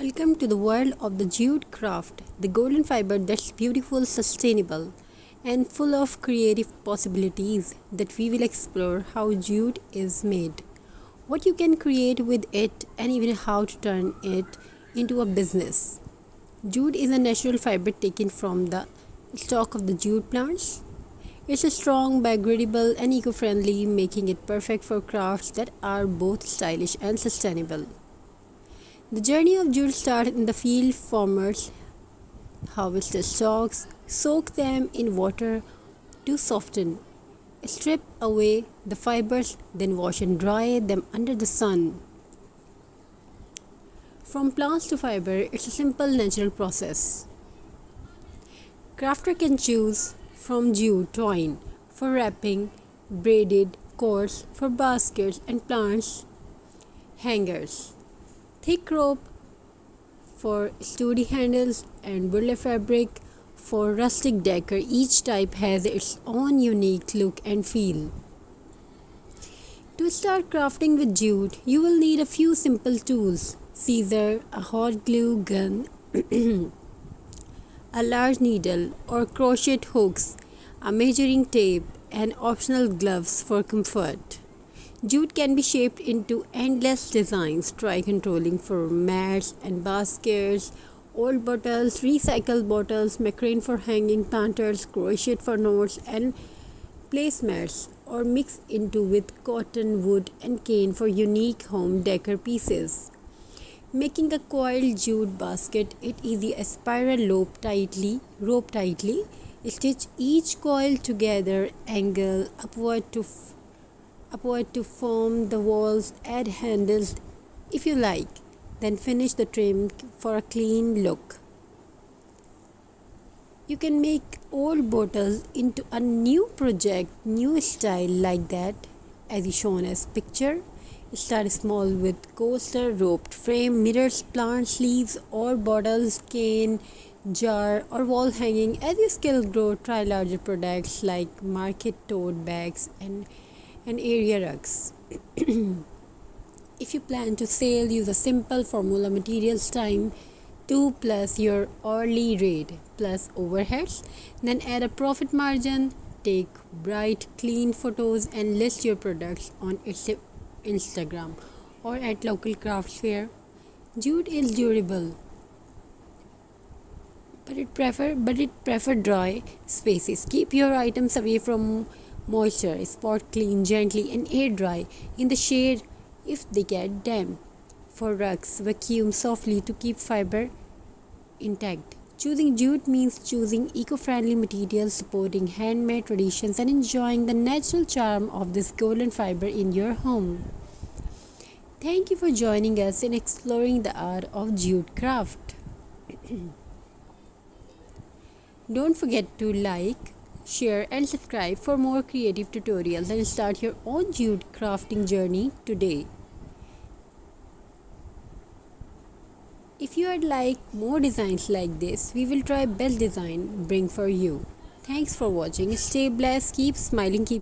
Welcome to the world of the JuteCraft, the golden fiber that's beautiful, sustainable, and full of creative possibilities that we will explore how jute is made, what you can create with it, and even how to turn it into a business. Jute is a natural fiber taken from the stalk of the jute plants. It's a strong, biodegradable, and eco-friendly, making it perfect for crafts that are both stylish and sustainable. The journey of jute starts in the field. Farmers harvest the stalks, soak them in water to soften, strip away the fibers, then wash and dry them under the sun. From plants to fiber, it's a simple natural process. Crafter can choose from jute twine for wrapping, braided cords for baskets and plants hangers, thick rope for sturdy handles, and burlap fabric for rustic decor. Each type has its own unique look and feel. To start crafting with jute, you will need a few simple tools: scissors, a hot glue gun, a large needle or crochet hooks, a measuring tape, and optional gloves for comfort. Jute can be shaped into endless designs. Try controlling for mats and baskets, old bottles, recycled bottles, macrame for hanging planters, crochet for knots and placemats, or mix into with cotton, wood, and cane for unique home decor pieces. Making a coiled jute basket, it easy. A spiral rope tightly, stitch each coil together, angle upward to form the walls, add handles if you like, then finish the trim for a clean look. You can make old bottles into a new project, new style like that, as is shown as picture. Start small with coaster, roped frame, mirrors, plant leaves, or bottles, cane, jar, or wall hanging. As your skill grow, try larger products like market tote bags and area rugs. If you plan to sell, use a simple formula: materials time 2 plus your hourly rate plus overheads. Then add a profit margin. Take bright, clean photos and list your products on Instagram or at local craft fair. Jute is durable, but it prefer dry spaces. Keep your items away from moisture. Spot clean gently and air dry in the shade if they get damp. For rugs, vacuum softly to keep fiber intact. Choosing jute means choosing eco-friendly materials, supporting handmade traditions, and enjoying the natural charm of this golden fiber in your home. Thank you for joining us in exploring the art of jute craft. Don't forget to like, share, and subscribe for more creative tutorials, and start your own jute crafting journey today. If you would like more designs like this, we will try best design bring for you. Thanks for watching. Stay blessed, keep smiling, keep